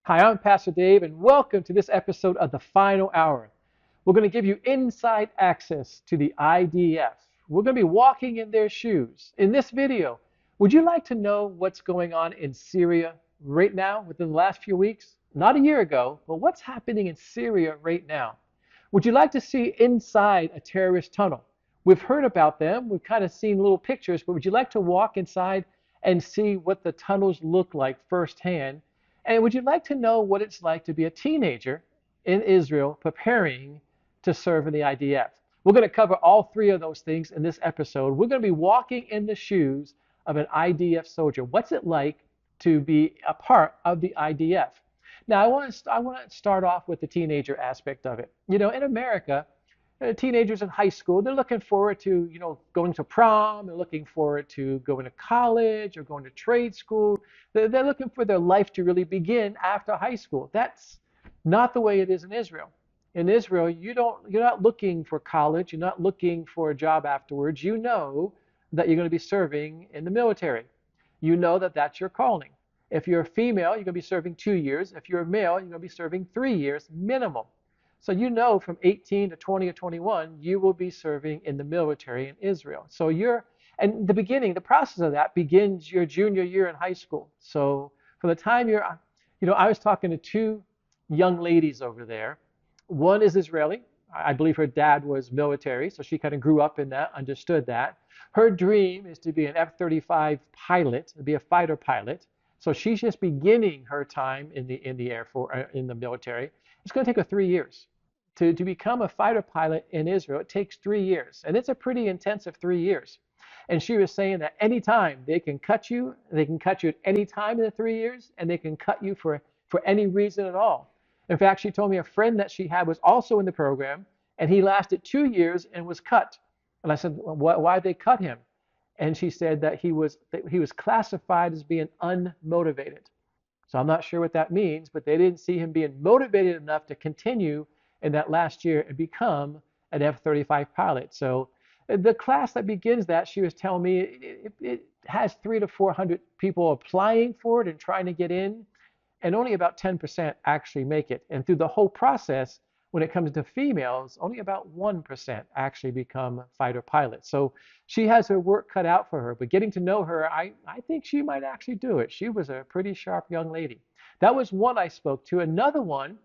Hi, I'm Pastor Dave, and welcome to this episode of The Final Hour. We're going to give you inside access to the IDF. We're going to be walking in their shoes. In this video, would you like to know what's going on in Syria right now within the last few weeks? Not a year ago, but what's happening in Syria right now? Would you like to see inside a terrorist tunnel? We've heard about them, we've kind of seen little pictures, but would you like to walk inside and see what the tunnels look like firsthand? And would you like to know what it's like to be a teenager in Israel preparing to serve in the IDF? We're going to cover all three of those things in this episode. We're going to be walking in the shoes of an IDF soldier. What's it like to be a part of the IDF? Now, I want to start off with the teenager aspect of it. You know, in America, teenagers in high school, they're looking forward to, going to prom, they're looking forward to going to college or going to trade school. They're looking for their life to really begin after high school. That's not the way it is in Israel. In Israel, you're not looking for college, you're not looking for a job afterwards. You know that you're going to be serving in the military. You know that that's your calling. If you're a female, you're going to be serving 2 years. If you're a male, you're going to be serving 3 years minimum. So you know from 18 to 20 or 21, you will be serving in the military in Israel. And the process of that begins your junior year in high school. So from the time I was talking to two young ladies over there. One is Israeli. I believe her dad was military, so she kind of grew up in that, understood that. Her dream is to be an F-35 pilot, to be a fighter pilot. So she's just beginning her time in the Air Force, in the military. It's going to take her 3 years. To become a fighter pilot in Israel, it takes 3 years. And it's a pretty intensive 3 years. And she was saying that anytime they can cut you at any time in the 3 years, and they can cut you for any reason at all. In fact, she told me a friend that she had was also in the program, and he lasted 2 years and was cut. And I said, well, why did they cut him? And she said that he was classified as being unmotivated. So I'm not sure what that means, but they didn't see him being motivated enough to continue in that last year and become an F-35 pilot. So the class that begins that, she was telling me, it has 300 to 400 people applying for it and trying to get in, and only about 10% actually make it. And through the whole process, when it comes to females, only about 1% actually become fighter pilots. So she has her work cut out for her, but getting to know her, I think she might actually do it. She was a pretty sharp young lady. That was one I spoke to. Another one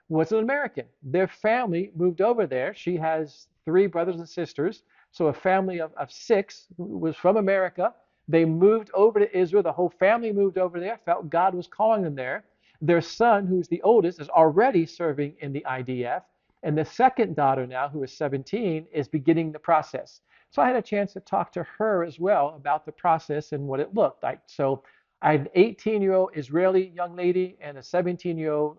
was an American. Their family moved over there. She has 3 brothers and sisters, so a family of 6 was from America. They moved over to Israel. The whole family moved over there, felt God was calling them there. Their son, who's the oldest, is already serving in the IDF. And the second daughter now, who is 17, is beginning the process. So I had a chance to talk to her as well about the process and what it looked like. So I had an 18-year-old Israeli young lady and a 17-year-old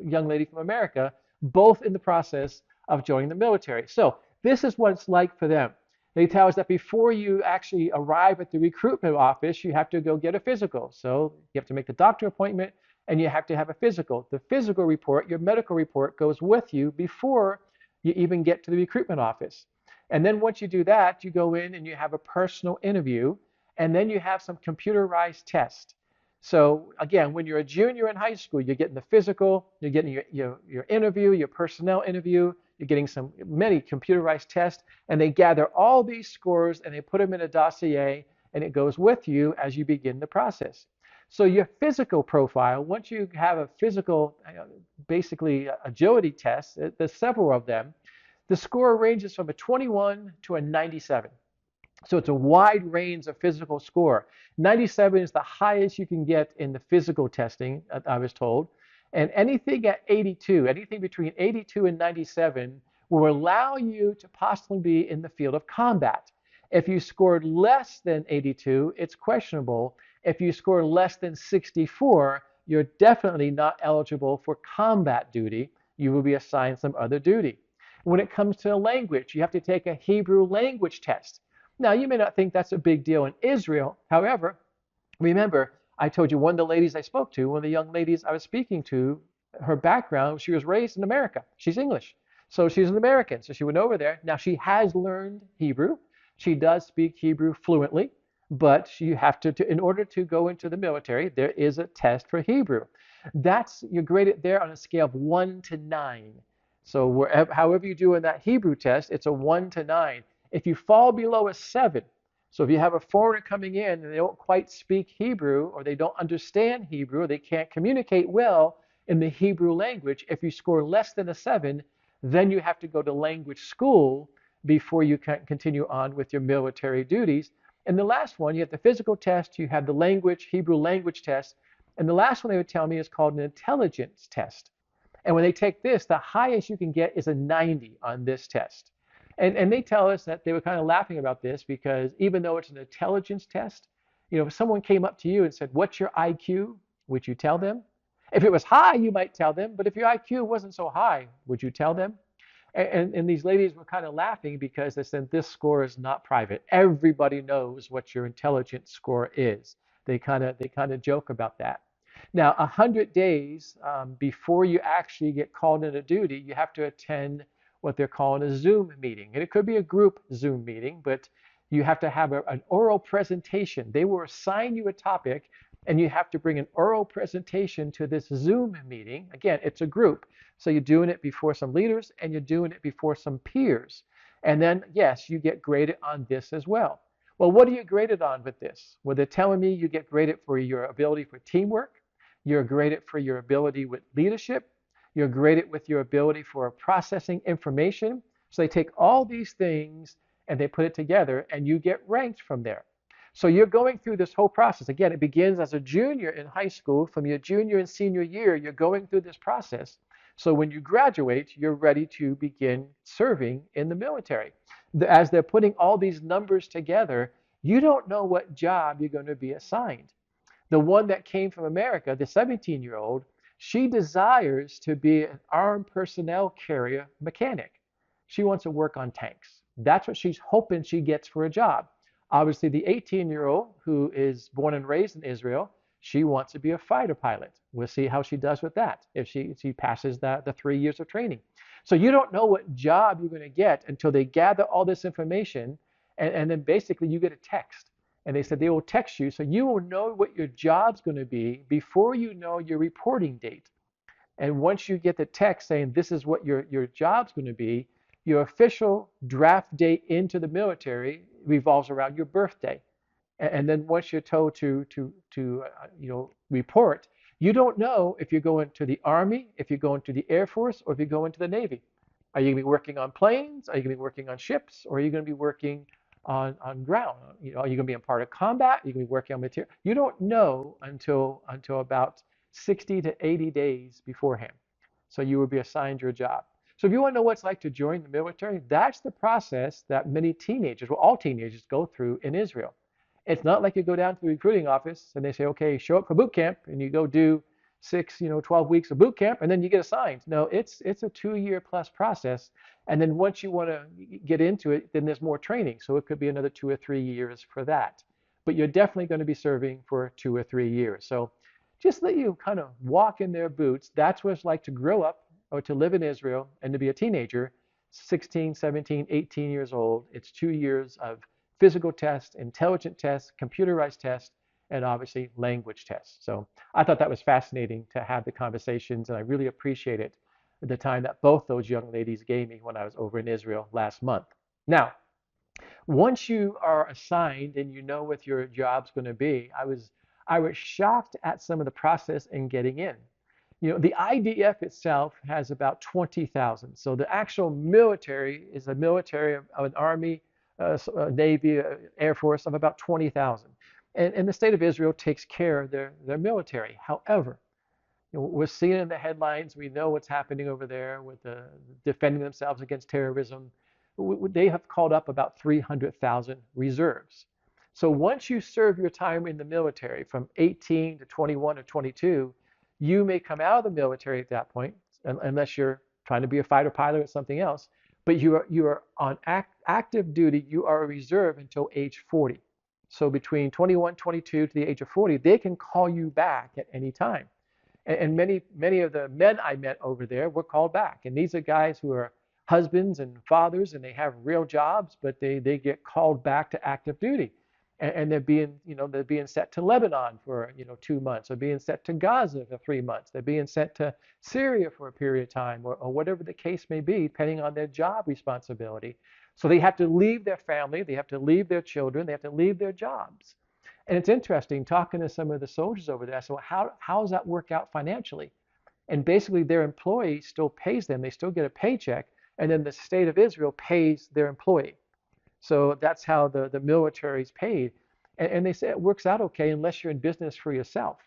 young lady from America, both in the process of joining the military. So this is what it's like for them. They tell us that before you actually arrive at the recruitment office, you have to go get a physical. So you have to make the doctor appointment and you have to have a physical. The physical report, your medical report, goes with you before you even get to the recruitment office. And then once you do that, you go in and you have a personal interview, and then you have some computerized tests. So again, when you're a junior in high school, you're getting the physical, you're getting your interview, your personnel interview, you're getting many computerized tests, and they gather all these scores and they put them in a dossier, and it goes with you as you begin the process. So your physical profile, once you have a physical, basically agility test, there's several of them, the score ranges from a 21 to a 97. So it's a wide range of physical score. 97 is the highest you can get in the physical testing, I was told. And anything at 82, anything between 82 and 97 will allow you to possibly be in the field of combat. If you scored less than 82, it's questionable. If you score less than 64, you're definitely not eligible for combat duty. You will be assigned some other duty. When it comes to language, you have to take a Hebrew language test. Now, you may not think that's a big deal in Israel. However, remember, I told you one of the ladies I spoke to, one of the young ladies I was speaking to, her background, she was raised in America. She's English. So she's an American. So she went over there. Now, she has learned Hebrew. She does speak Hebrew fluently, but you have to in order to go into the military, there is a test for Hebrew. You're graded there on a scale of 1 to 9. So however you do in that Hebrew test, it's a 1 to 9. If you fall below a 7, so if you have a foreigner coming in and they don't quite speak Hebrew, or they don't understand Hebrew, or they can't communicate well in the Hebrew language, if you score less than a 7, then you have to go to language school before you can continue on with your military duties. And the last one, you have the physical test, you have the language, Hebrew language test, and the last one they would tell me is called an intelligence test. And when they take this, the highest you can get is a 90 on this test. And they tell us that they were kind of laughing about this because even though it's an intelligence test, if someone came up to you and said, "What's your IQ?" Would you tell them? If it was high, you might tell them, but if your IQ wasn't so high, would you tell them? And these ladies were kind of laughing because they said this score is not private. Everybody knows what your intelligence score is. They kind of joke about that. Now, 100 days before you actually get called into duty, you have to attend what they're calling a Zoom meeting. And it could be a group Zoom meeting, but you have to have an oral presentation. They will assign you a topic, and you have to bring an oral presentation to this Zoom meeting. Again, it's a group. So you're doing it before some leaders, and you're doing it before some peers. And then, yes, you get graded on this as well. Well, what are you graded on with this? Well, they're telling me you get graded for your ability for teamwork. You're graded for your ability with leadership. You're graded with your ability for processing information. So they take all these things and they put it together, and you get ranked from there. So you're going through this whole process. Again, it begins as a junior in high school. From your junior and senior year, you're going through this process. So when you graduate, you're ready to begin serving in the military. As they're putting all these numbers together, you don't know what job you're going to be assigned. The one that came from America, the 17-year-old, she desires to be an armed personnel carrier mechanic. She wants to work on tanks. That's what she's hoping she gets for a job. Obviously, the 18-year-old who is born and raised in Israel, she wants to be a fighter pilot. We'll see how she does with that if she passes the 3 years of training. So you don't know what job you're going to get until they gather all this information, and then basically you get a text. And they said they will text you, so you will know what your job's going to be before you know your reporting date. And once you get the text saying this is what your job's going to be, your official draft date into the military revolves around your birthday. And then once you're told to report, you don't know if you're going to the Army, if you're going to the Air Force, or if you're going to the Navy. Are you going to be working on planes? Are you going to be working on ships? Or are you going to be working on ground? Are you going to be a part of combat? Are you going to be working on material? You don't know until about 60 to 80 days beforehand. So you will be assigned your job. So if you want to know what it's like to join the military, that's the process that many teenagers, well, all teenagers go through in Israel. It's not like you go down to the recruiting office and they say, okay, show up for boot camp, and you go do 12 weeks of boot camp, and then you get assigned. No, it's a 2-year plus process. And then once you want to get into it, then there's more training. So it could be another 2 or 3 years for that. But you're definitely going to be serving for 2 or 3 years. So just let you kind of walk in their boots. That's what it's like to grow up or to live in Israel and to be a teenager, 16, 17, 18 years old. It's 2 years of physical tests, intelligent tests, computerized tests, and obviously language tests. So I thought that was fascinating to have the conversations, and I really appreciated the time that both those young ladies gave me when I was over in Israel last month. Now, once you are assigned and you know what your job's going to be, I was shocked at some of the process in getting in. The IDF itself has about 20,000. So the actual military is a military of an army, Navy, Air Force of about 20,000. And the state of Israel takes care of their military. However, we're seeing in the headlines, we know what's happening over there with defending themselves against terrorism. They have called up about 300,000 reserves. So once you serve your time in the military from 18 to 21 or 22, you may come out of the military at that point, unless you're trying to be a fighter pilot or something else. But you are on active duty. You are a reserve until age 40. So between 21, 22 to the age of 40, they can call you back at any time. And many of the men I met over there were called back. And these are guys who are husbands and fathers, and they have real jobs, but they get called back to active duty. and they're being sent to Lebanon for 2 months, or being sent to Gaza for 3 months. They're being sent to Syria for a period of time, or whatever the case may be, depending on their job responsibility. So they have to leave their family, they have to leave their children, they have to leave their jobs. And it's interesting talking to some of the soldiers over there. I said, well, how does that work out financially? And basically, their employee still pays them. They still get a paycheck, and then the state of Israel pays their employee. So that's how the military is paid. And they say it works out okay unless you're in business for yourself,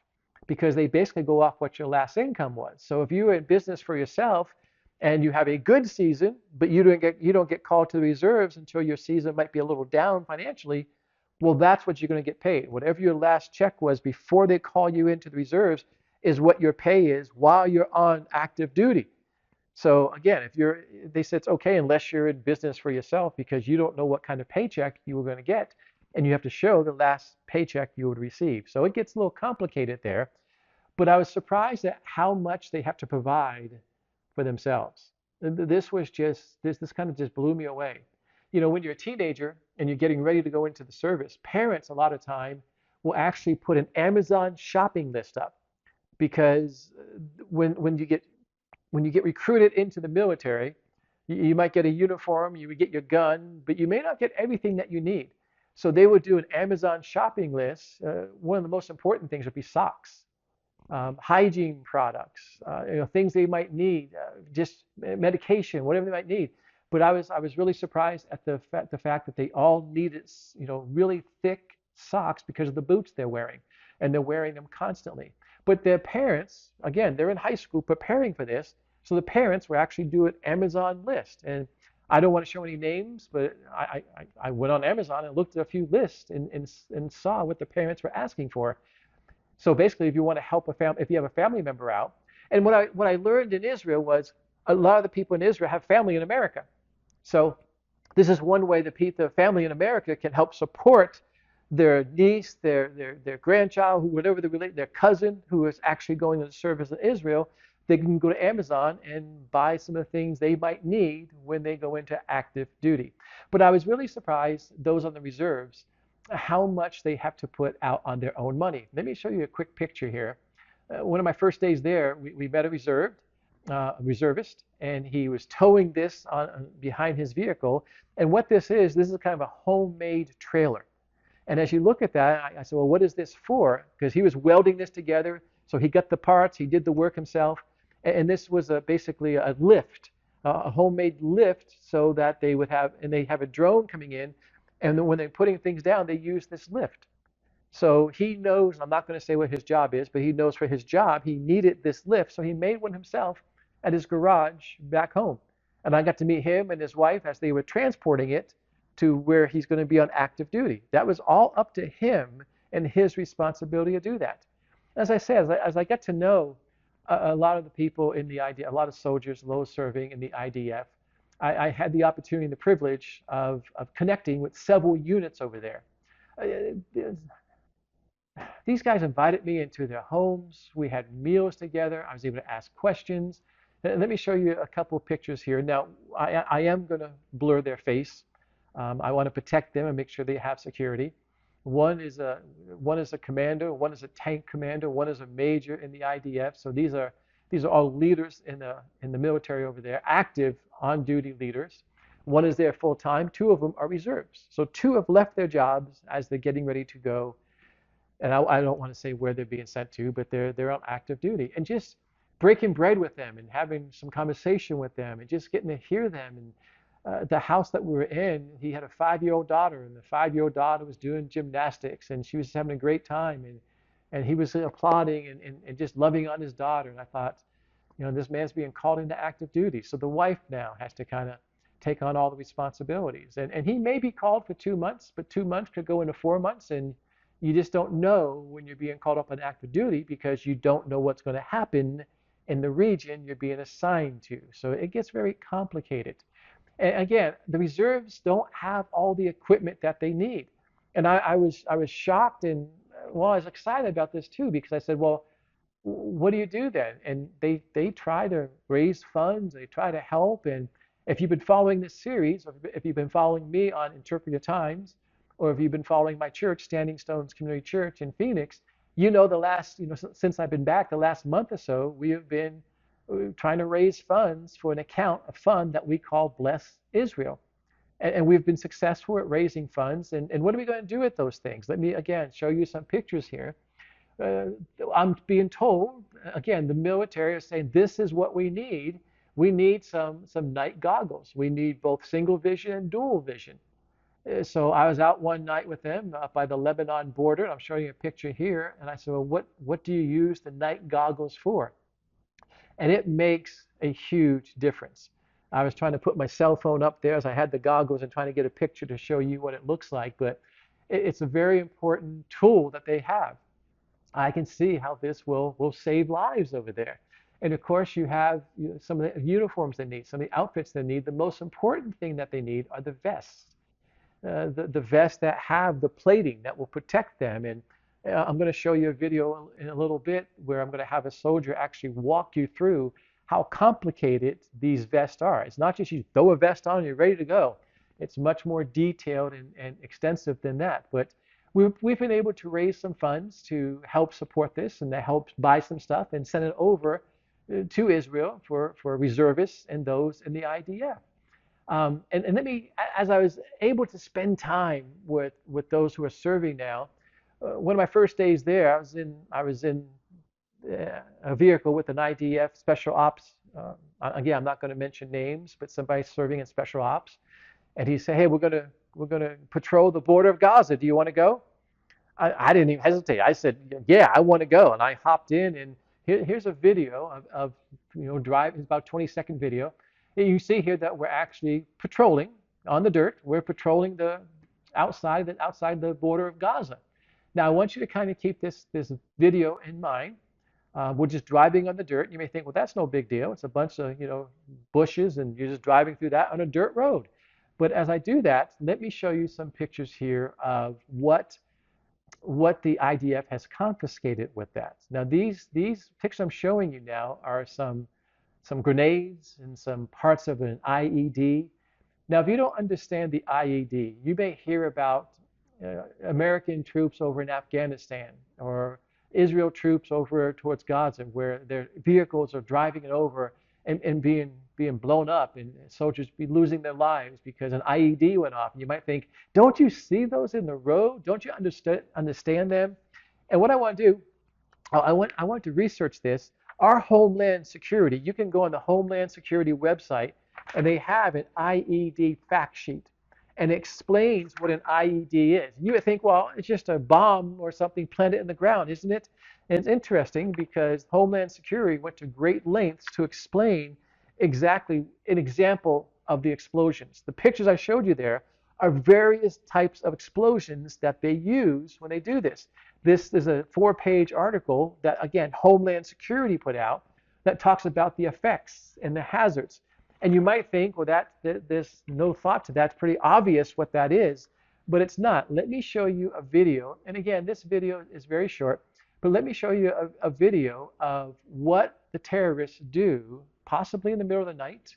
because they basically go off what your last income was. So if you're in business for yourself and you have a good season, but you don't get called to the reserves until your season might be a little down financially, well, that's what you're going to get paid. Whatever your last check was before they call you into the reserves is what your pay is while you're on active duty. So again, they said it's okay unless you're in business for yourself, because you don't know what kind of paycheck you were going to get, and you have to show the last paycheck you would receive. So it gets a little complicated there, but I was surprised at how much they have to provide for themselves. This kind of just blew me away. When you're a teenager and you're getting ready to go into the service, parents a lot of time will actually put an Amazon shopping list up, because when you get recruited into the military, you might get a uniform, you would get your gun, but you may not get everything that you need. So they would do an Amazon shopping list. One of the most important things would be socks, hygiene products, things they might need, just medication, whatever they might need. But I was really surprised at the fact that they all needed, really thick socks because of the boots they're wearing, and they're wearing them constantly. But their parents, again, they're in high school preparing for this, so the parents were actually doing an Amazon list. And I don't want to show any names, but I went on Amazon and looked at a few lists and saw what the parents were asking for. So basically, if you want to help a family, if you have a family member out, and what I learned in Israel was a lot of the people in Israel have family in America. So this is one way the family in America can help support their niece, their grandchild, whatever their cousin who is actually going to service in Israel. They can go to Amazon and buy some of the things they might need when they go into active duty. But I was really surprised, those on the reserves, how much they have to put out on their own money. Let me show you a quick picture here. One of my first days there, we met a reservist, and he was towing this behind his vehicle. And what this is kind of a homemade trailer. And as you look at that, I said, well, what is this for? Because he was welding this together. So he got the parts, he did the work himself. And this was basically a lift, a homemade lift, so that they have a drone coming in. And then when they're putting things down, they use this lift. So he knows, I'm not going to say what his job is, but he knows for his job, he needed this lift. So he made one himself at his garage back home. And I got to meet him and his wife as they were transporting it to where he's going to be on active duty. That was all up to him and his responsibility to do that. As I said, as I get to know a lot of the people in the IDF, a lot of soldiers, those serving in the IDF, I had the opportunity and the privilege of connecting with several units over there. These guys invited me into their homes. We had meals together. I was able to ask questions. Let me show you a couple of pictures here. Now, I am going to blur their face. I want to protect them and make sure they have security. One is a commander, one is a tank commander, one is a major in the IDF. So these are all leaders in the military over there, active on-duty leaders. One is there full time. Two of them are reserves. So two have left their jobs as they're getting ready to go. And I don't want to say where they're being sent to, but they're on active duty. And just breaking bread with them and having some conversation with them and just getting to hear them. And the house that we were in, he had a 5-year-old daughter, and the 5-year-old daughter was doing gymnastics, and she was having a great time, and he was applauding and just loving on his daughter. And I thought, this man's being called into active duty. So the wife now has to kind of take on all the responsibilities. And he may be called for 2 months, but 2 months could go into 4 months, and you just don't know when you're being called up on active duty, because you don't know what's going to happen in the region you're being assigned to. So it gets very complicated. And again, the reserves don't have all the equipment that they need. And I was shocked, and well, I was excited about this too, because I said, well, what do you do then? And they try to raise funds, they try to help. And if you've been following this series, or if you've been following me on Interpret Your Times, or if you've been following my church, Standing Stones Community Church in Phoenix, you know the last, since I've been back, the last month or so, we have been trying to raise funds for an account, a fund that we call Bless Israel. And we've been successful at raising funds. And what are we going to do with those things? Let me, again, show you some pictures here. Uh, I'm being told, again, the military is saying this is what we need. We need some night goggles. We need both single vision and dual vision. So I was out one night with them up by the Lebanon border. I'm showing you a picture here. And I said, well, what do you use the night goggles for? And it makes a huge difference. I was trying to put my cell phone up there as I had the goggles and trying to get a picture to show you what it looks like, but it's a very important tool that they have. I can see how this will save lives over there. And of course, you have some of the uniforms they need, some of the outfits they need. The most important thing that they need are the vests, the vests that have the plating that will protect them. And I'm going to show you a video in a little bit where I'm going to have a soldier actually walk you through how complicated these vests are. It's not just you throw a vest on and you're ready to go. It's much more detailed and extensive than that. But we've been able to raise some funds to help support this and to help buy some stuff and send it over to Israel for reservists and those in the IDF. And let me, as I was able to spend time with those who are serving now, one of my first days there, I was in a vehicle with an IDF special ops. Again, I'm not going to mention names, but somebody serving in special ops, and he said, "Hey, we're gonna patrol the border of Gaza. Do you want to go?" I didn't even hesitate. I said, "Yeah, I want to go." And I hopped in, and here's a video of drive. It's about a 20-second video. And you see here that we're actually patrolling on the dirt. We're patrolling the outside the border of Gaza. Now, I want you to kind of keep this video in mind. We're just driving on the dirt. You may think, well, that's no big deal. It's a bunch of bushes, and you're just driving through that on a dirt road. But as I do that, let me show you some pictures here of what the IDF has confiscated with that. Now, these pictures I'm showing you now are some grenades and some parts of an IED. Now, if you don't understand the IED, you may hear about American troops over in Afghanistan or Israel troops over towards Gaza, where their vehicles are driving it over and being blown up, and soldiers be losing their lives because an IED went off. And you might think, don't you see those in the road? Don't you understand them? And what I want to do, I want to research this. Our Homeland Security, you can go on the Homeland Security website, and they have an IED fact sheet, and it explains what an IED is. You would think, well, it's just a bomb or something planted in the ground, isn't it? And it's interesting because Homeland Security went to great lengths to explain exactly an example of the explosions. The pictures I showed you there are various types of explosions that they use when they do this. This is a 4-page article that, again, Homeland Security put out that talks about the effects and the hazards. And you might think, well, there's no thought to that. It's pretty obvious what that is, but it's not. Let me show you a video. And again, this video is very short, but let me show you a video of what the terrorists do, possibly in the middle of the night.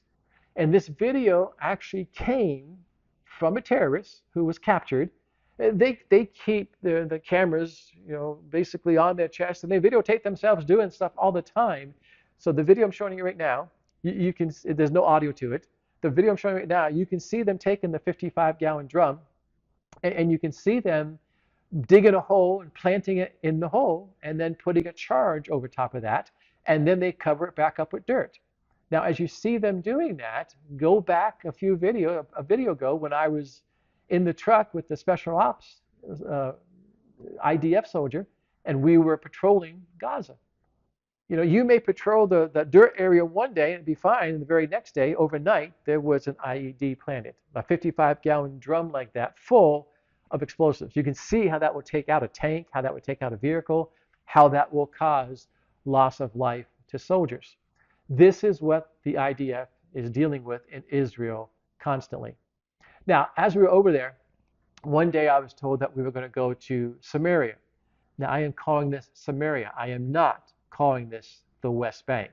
And this video actually came from a terrorist who was captured. They keep the cameras, basically on their chest, and they videotape themselves doing stuff all the time. So the video I'm showing you right now, you can, there's no audio to it. The video I'm showing right now, you can see them taking the 55-gallon drum, and you can see them digging a hole and planting it in the hole, and then putting a charge over top of that, and then they cover it back up with dirt. Now, as you see them doing that, go back a video ago when I was in the truck with the special ops IDF soldier, and we were patrolling Gaza. You may patrol the dirt area one day and be fine, and the very next day, overnight, there was an IED planted, a 55-gallon drum like that, full of explosives. You can see how that would take out a tank, how that would take out a vehicle, how that will cause loss of life to soldiers. This is what the IDF is dealing with in Israel constantly. Now, as we were over there, one day I was told that we were going to go to Samaria. Now, I am calling this Samaria. I am not calling this the West Bank.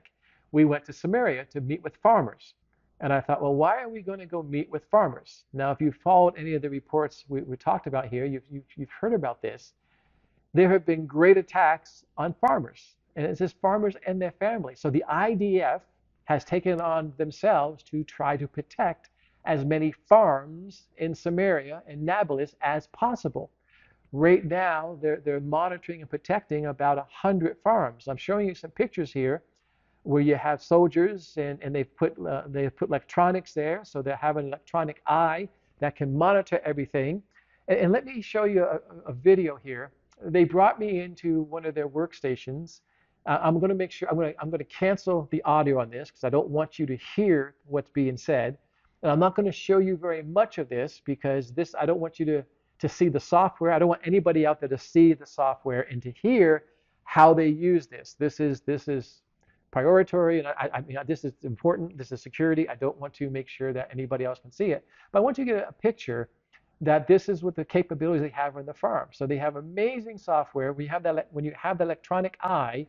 We went to Samaria to meet with farmers. And I thought, well, why are we going to go meet with farmers? Now, if you've followed any of the reports we talked about here, you've heard about this. There have been great attacks on farmers, and it says farmers and their families. So the IDF has taken on themselves to try to protect as many farms in Samaria and Nablus as possible. Right now, they're monitoring and protecting about 100 farms. I'm showing you some pictures here where you have soldiers and they've put electronics there, so they have an electronic eye that can monitor everything. And let me show you a video here. They brought me into one of their workstations. I'm going to make sure I'm going to cancel the audio on this because I don't want you to hear what's being said. And I'm not going to show you very much of this because this I don't want you to see the software. I don't want anybody out there to see the software and to hear how they use this. This is priority, and I mean, this is important. This is security. I don't want to make sure that anybody else can see it. But I want you to get a picture that this is what the capabilities they have on the farm. So they have amazing software. We have that when you have the electronic eye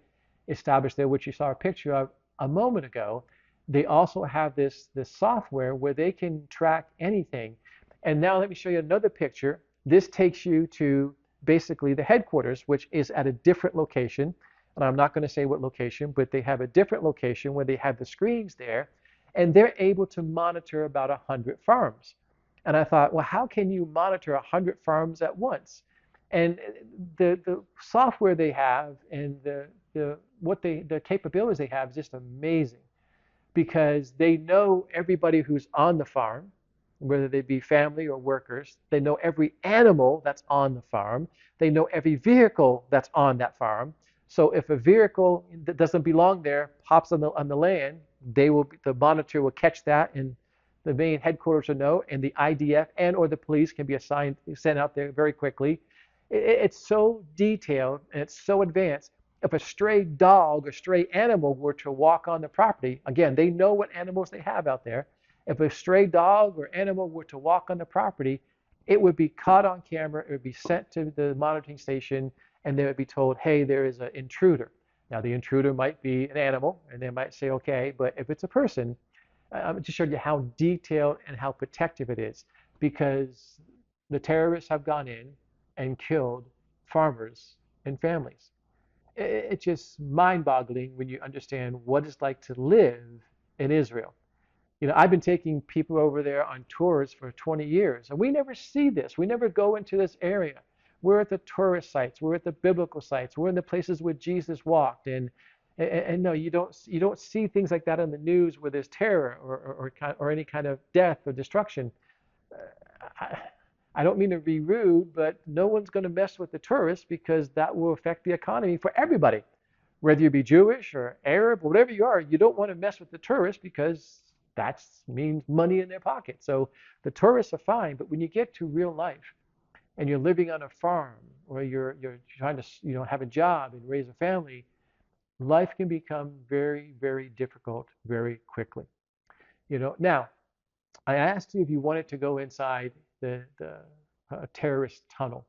established there, which you saw a picture of a moment ago. They also have this software where they can track anything. And now let me show you another picture. This takes you to basically the headquarters, which is at a different location. And I'm not going to say what location, but they have a different location where they have the screens there, and they're able to monitor about 100 farms. And I thought, well, how can you monitor 100 farms at once? And the software they have and the capabilities they have is just amazing because they know everybody who's on the farm, whether they be family or workers. They know every animal that's on the farm. They know every vehicle that's on that farm. So if a vehicle that doesn't belong there pops on the land, the monitor will catch that, and the main headquarters will know, and the IDF and or the police can be sent out there very quickly. It's so detailed and it's so advanced. If a stray dog or stray animal were to walk on the property, again, they know what animals they have out there. If a stray dog or animal were to walk on the property, it would be caught on camera, it would be sent to the monitoring station, and they would be told, hey, there is an intruder. Now, the intruder might be an animal, and they might say, okay, but if it's a person, I'm just showing you how detailed and how protective it is because the terrorists have gone in and killed farmers and families. It's just mind-boggling when you understand what it's like to live in Israel. You know, I've been taking people over there on tours for 20 years, and we never see this. We never go into this area. We're at the tourist sites. We're at the biblical sites. We're in the places where Jesus walked. And no, you don't see things like that on the news where there's terror or any kind of death or destruction. I, I don't mean to be rude, but no one's going to mess with the tourists because that will affect the economy for everybody. Whether you be Jewish or Arab or whatever you are, you don't want to mess with the tourists because that means money in their pocket. So the tourists are fine, but when you get to real life and you're living on a farm or you're trying to have a job and raise a family, life can become very, very difficult very quickly. Now I asked you if you wanted to go inside the terrorist tunnel.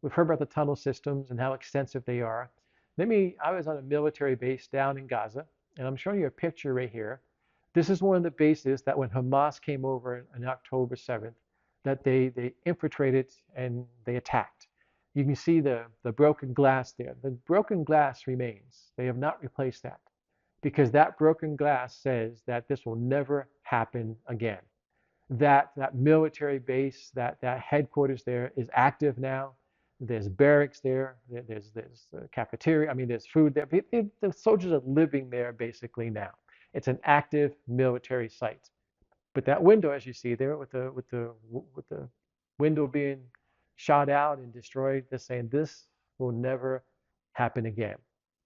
We've heard about the tunnel systems and how extensive they are. I was on a military base down in Gaza, and I'm showing you a picture right here. This is one of the bases that when Hamas came over on October 7th, that they infiltrated and they attacked. You can see the broken glass there. The broken glass remains. They have not replaced that because that broken glass says that this will never happen again. That military base, that headquarters there is active now. There's barracks there. There's cafeteria. I mean, there's food there. The soldiers are living there basically now. It's an active military site. But that window, as you see there, with the window being shot out and destroyed, they're saying this will never happen again.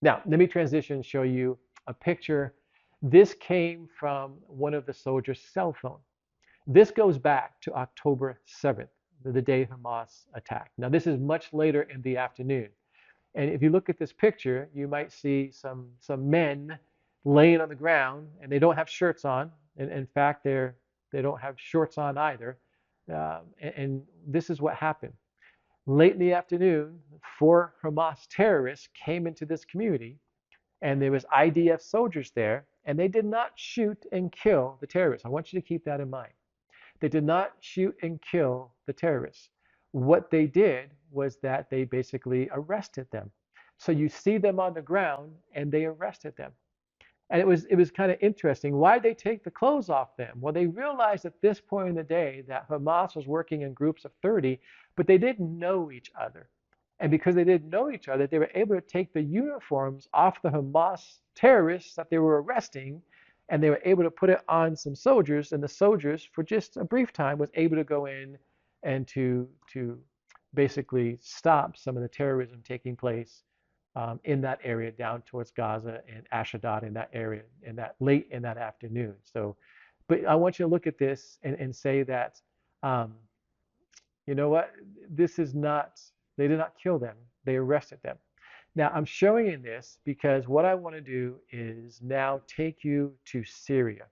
Now, let me transition and show you a picture. This came from one of the soldiers' cell phone. This goes back to October 7th, the day Hamas attacked. Now, this is much later in the afternoon. And if you look at this picture, you might see some men laying on the ground, and they don't have shirts on. And in fact, they don't have shorts on either. And this is what happened. Late in the afternoon, 4 Hamas terrorists came into this community, and there was IDF soldiers there, and they did not shoot and kill the terrorists. I want you to keep that in mind. They did not shoot and kill the terrorists. What they did was that they basically arrested them. So you see them on the ground and they arrested them. And it was kind of interesting. Why did they take the clothes off them? Well, they realized at this point in the day that Hamas was working in groups of 30, but they didn't know each other. And because they didn't know each other, they were able to take the uniforms off the Hamas terrorists that they were arresting, and they were able to put it on some soldiers, and the soldiers, for just a brief time, was able to go in and to basically stop some of the terrorism taking place in that area down towards Gaza and Ashdod in that area in that late in that afternoon. So, but I want you to look at this and say that, um, you know what, this is not, they did not kill them, they arrested them. Now, I'm showing you this because what I want to do is now take you to Syria.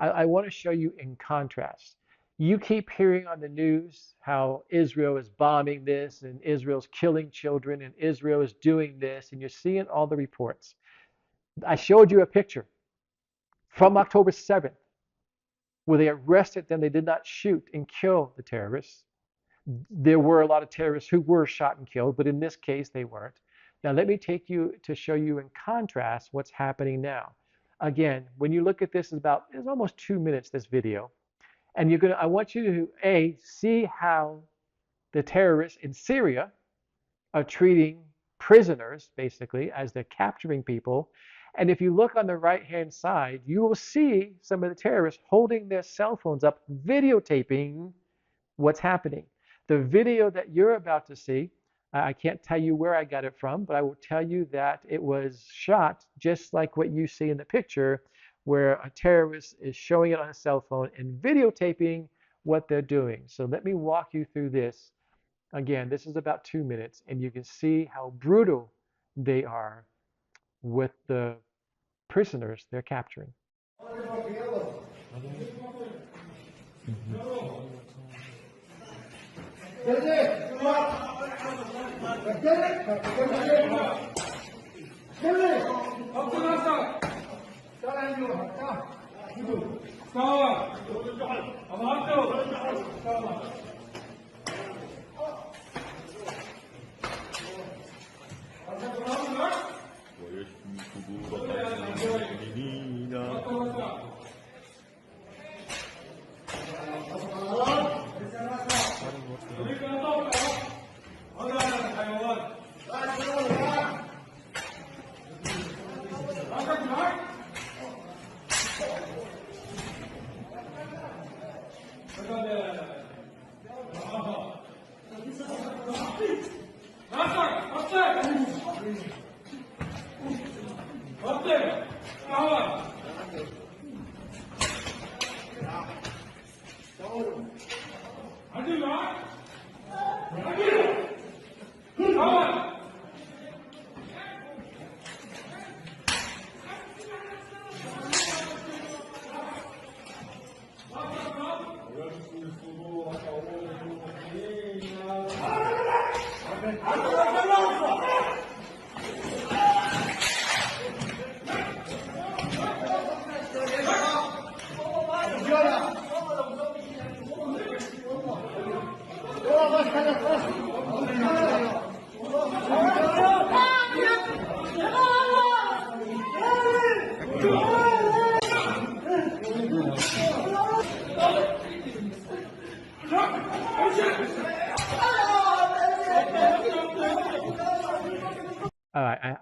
I want to show you in contrast. You keep hearing on the news how Israel is bombing this and Israel's killing children and Israel is doing this, and you're seeing all the reports. I showed you a picture from October 7th where they arrested them. They did not shoot and kill the terrorists. There were a lot of terrorists who were shot and killed, but in this case, they weren't. Now, let me take you to show you in contrast what's happening now. Again, when you look at this, it's almost 2 minutes, this video. And I want you to, see how the terrorists in Syria are treating prisoners, basically, as they're capturing people. And if you look on the right-hand side, you will see some of the terrorists holding their cell phones up, videotaping what's happening. The video that you're about to see, I can't tell you where I got it from, but I will tell you that it was shot just like what you see in the picture, where a terrorist is showing it on a cell phone and videotaping what they're doing. So let me walk you through this. Again, this is about 2 minutes, and you can see how brutal they are with the prisoners they're capturing.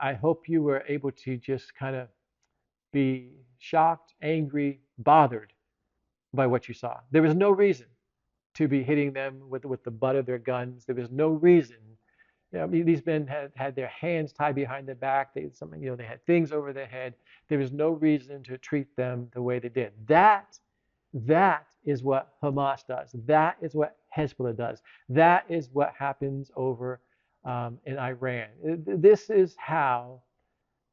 I hope you were able to just kind of be shocked, angry, bothered by what you saw. There was no reason to be hitting them with the butt of their guns. There was no reason. I mean, these men had their hands tied behind their back. They had things over their head. There was no reason to treat them the way they did. That is what Hamas does. That is what Hezbollah does. That is what happens over in Iran. This is how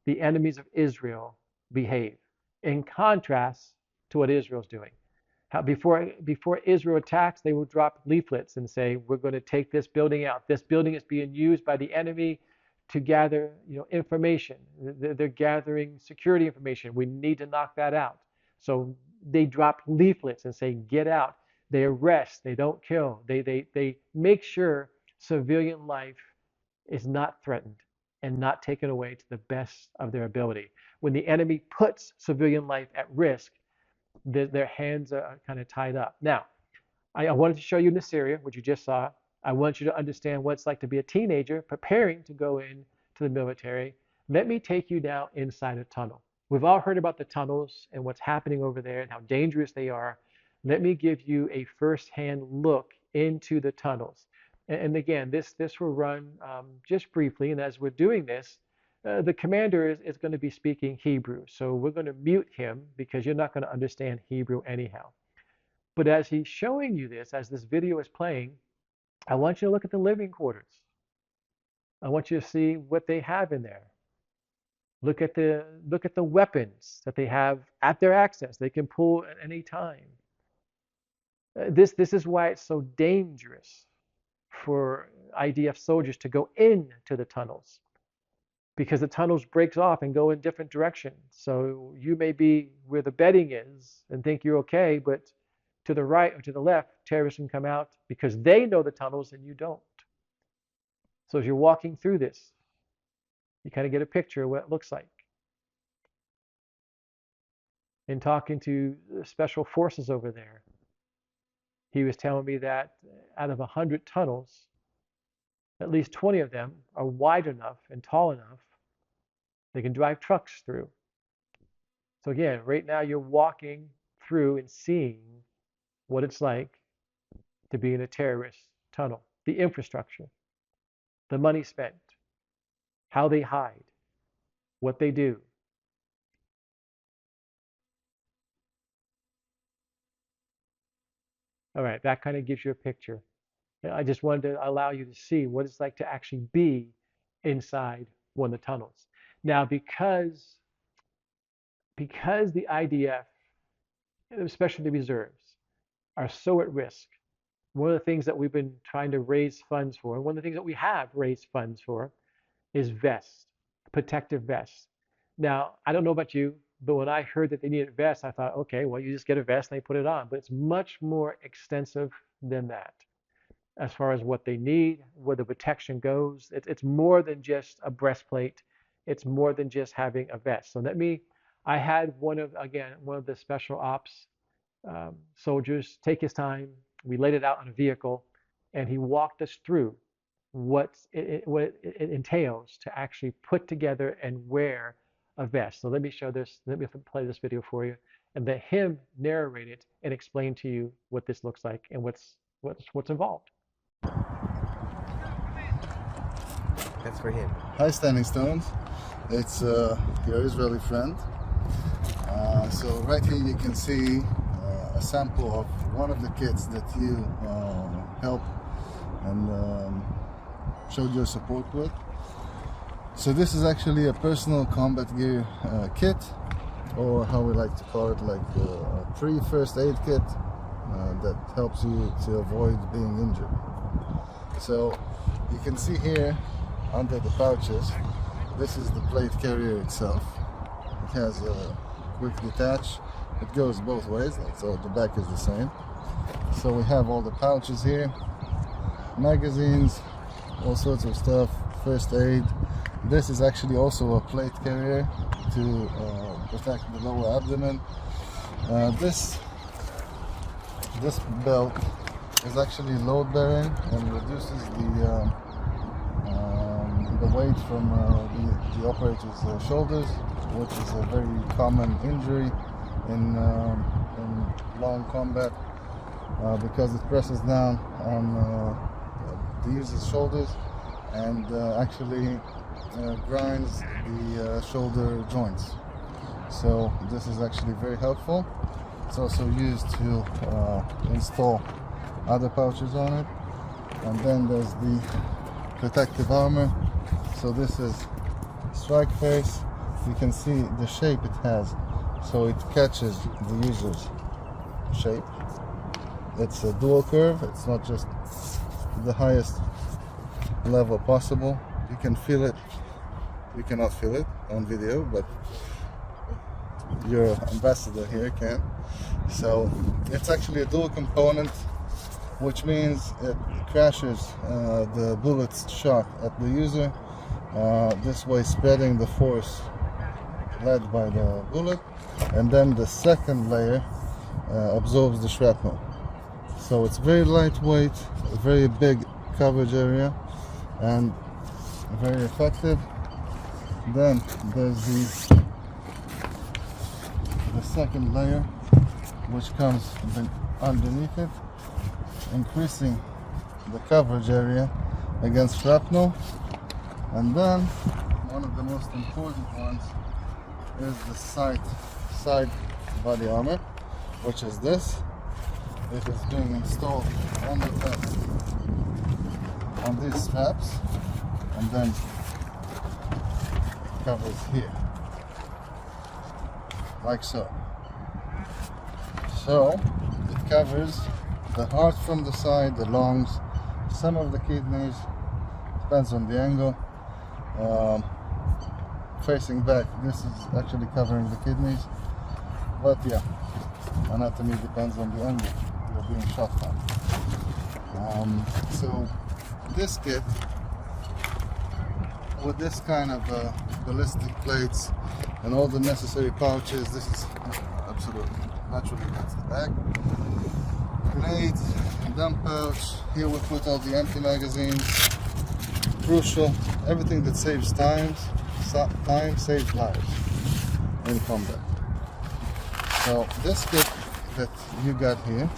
the enemies of Israel behave, in contrast to what Israel's doing. How before Israel attacks, they will drop leaflets and say, we're going to take this building out. This building is being used by the enemy to gather, information. They're gathering security information. We need to knock that out. So they drop leaflets and say, get out. They arrest. They don't kill. They make sure civilian life is not threatened and not taken away to the best of their ability. When the enemy puts civilian life at risk, their hands are kind of tied up. Now, I wanted to show you in Syria, which you just saw. I want you to understand what it's like to be a teenager preparing to go into the military. Let me take you now inside a tunnel. We've all heard about the tunnels and what's happening over there and how dangerous they are. Let me give you a first-hand look into the tunnels. And again, this will run just briefly. And as we're doing this, the commander is going to be speaking Hebrew. So we're going to mute him because you're not going to understand Hebrew anyhow. But as he's showing you this, as this video is playing, I want you to look at the living quarters. I want you to see what they have in there. Look at the weapons that they have at their access. They can pull at any time. This is why it's so dangerous for IDF soldiers to go into the tunnels, because the tunnels breaks off and go in different directions. So you may be where the bedding is and think you're okay, but to the right or to the left, terrorists can come out because they know the tunnels and you don't. So as you're walking through this, you kind of get a picture of what it looks like. In talking to the special forces over there, he was telling me that out of 100 tunnels, at least 20 of them are wide enough and tall enough they can drive trucks through. So again, right now you're walking through and seeing what it's like to be in a terrorist tunnel. The infrastructure, the money spent, how they hide, what they do. All right, that kind of gives you a picture. I just wanted to allow you to see what it's like to actually be inside one of the tunnels. Now, because the IDF, especially the reserves, are so at risk, one of the things that we've been trying to raise funds for, and one of the things that we have raised funds for, is vests, protective vests. Now, I don't know about you, but when I heard that they needed vests, I thought, okay, well, you just get a vest and they put it on. But it's much more extensive than that as far as what they need, where the protection goes. It's more than just a breastplate. It's more than just having a vest. So I had one of the special ops soldiers take his time. We laid it out on a vehicle, and he walked us through what it entails to actually put together and wear a vest. So let me show this. Let me play this video for you, and let him narrate it and explain to you what this looks like and what's involved. That's for him. Hi, Standing Stones. It's your Israeli friend. So right here you can see a sample of one of the kits that you helped and showed your support with. So this is actually a personal combat gear kit, or how we like to call it, like a pre-first aid kit that helps you to avoid being injured. So you can see here under the pouches, this is the plate carrier itself. It has a quick detach. It goes both ways, so the back is the same. So we have all the pouches here, magazines, all sorts of stuff, first aid. This is actually also a plate carrier to protect the lower abdomen. This belt is actually load bearing and reduces the weight from the operator's shoulders, which is a very common injury in long combat, because it presses down on the user's shoulders and actually grinds the shoulder joints. So this is actually very helpful. It's also used to install other pouches on it. And then there's the protective armor. So this is strike face. You can see the shape it has, so it catches the user's shape. It's a dual curve. It's not just the highest level possible. You can feel it you cannot feel it on video, but your ambassador here can. So it's actually a dual component, which means it crashes the bullet's shot at the user, this way spreading the force led by the bullet, and then the second layer absorbs the shrapnel. So it's very lightweight, a very big coverage area, and very effective. Then there's the second layer, which comes underneath it, increasing the coverage area against shrapnel. And then one of the most important ones is the side body armor, which is this. It is being installed on the vest on these straps, and then covers here, like so. So it covers the heart from the side, the lungs, some of the kidneys, depends on the angle. Facing back, this is actually covering the kidneys, but yeah, anatomy depends on the angle you're being shot from. So this kit, with this kind of ballistic plates and all the necessary pouches, this is absolutely naturally, that's the bag. Grenades, dump pouch, here we put all the empty magazines. Crucial, everything that saves time saves lives in combat. So this kit that you got here,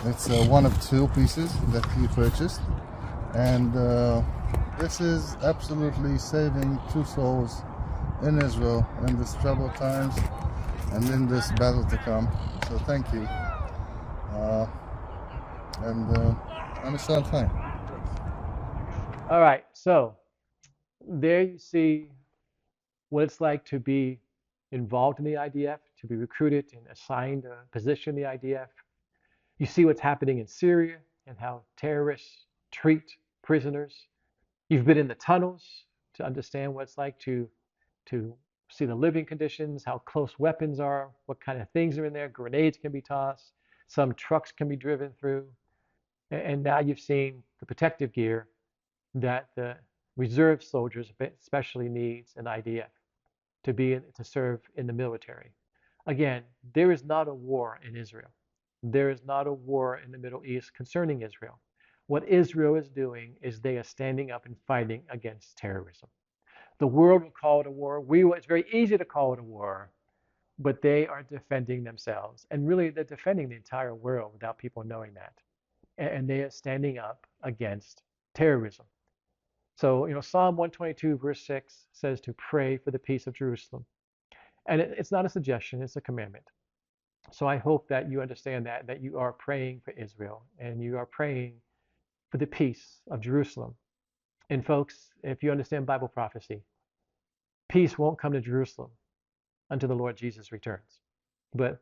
it's one of two pieces that he purchased, and this is absolutely saving 2 souls in Israel in this troubled times and in this battle to come. So thank you, and I'm a time. All right, so there you see what it's like to be involved in the IDF, to be recruited and assigned a position in the IDF. You see what's happening in Syria and how terrorists treat prisoners. You've been in the tunnels to understand what it's like to see the living conditions, how close weapons are, what kind of things are in there. Grenades can be tossed, some trucks can be driven through. And now you've seen the protective gear that the reserve soldiers especially needs in IDF to serve in the military. Again, there is not a war in Israel. There is not a war in the Middle East concerning Israel. What Israel is doing is they are standing up and fighting against terrorism. The world will call it a war. It's very easy to call it a war, but they are defending themselves. And really, they're defending the entire world without people knowing that. And they are standing up against terrorism. So, Psalm 122, verse 6 says to pray for the peace of Jerusalem. And it's not a suggestion, it's a commandment. So I hope that you understand that you are praying for Israel and you are praying for the peace of Jerusalem. And folks, if you understand Bible prophecy, peace won't come to Jerusalem until the Lord Jesus returns. But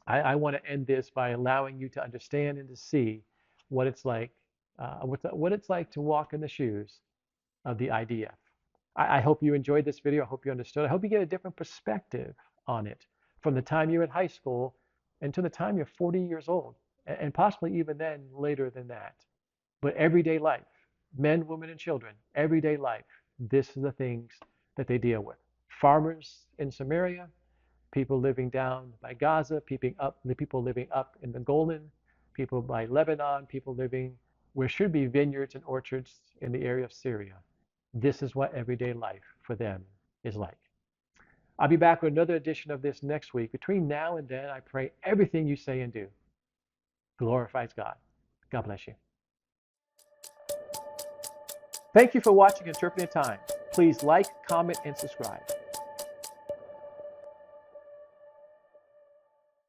I want to end this by allowing you to understand and to see what it's like, what it's like to walk in the shoes of the IDF. I hope you enjoyed this video. I hope you understood. I hope you get a different perspective on it from the time you're in high school until the time you're 40 years old, and possibly even then later than that. But everyday life, men, women, and children, everyday life, this is the things that they deal with. Farmers in Samaria, people living down by Gaza, the people living up in the Golan, people by Lebanon, people living where should be vineyards and orchards in the area of Syria. This is what everyday life for them is like. I'll be back with another edition of this next week. Between now and then, I pray everything you say and do glorifies God. God bless you. Thank you for watching Interpreting Time. Please like, comment, and subscribe.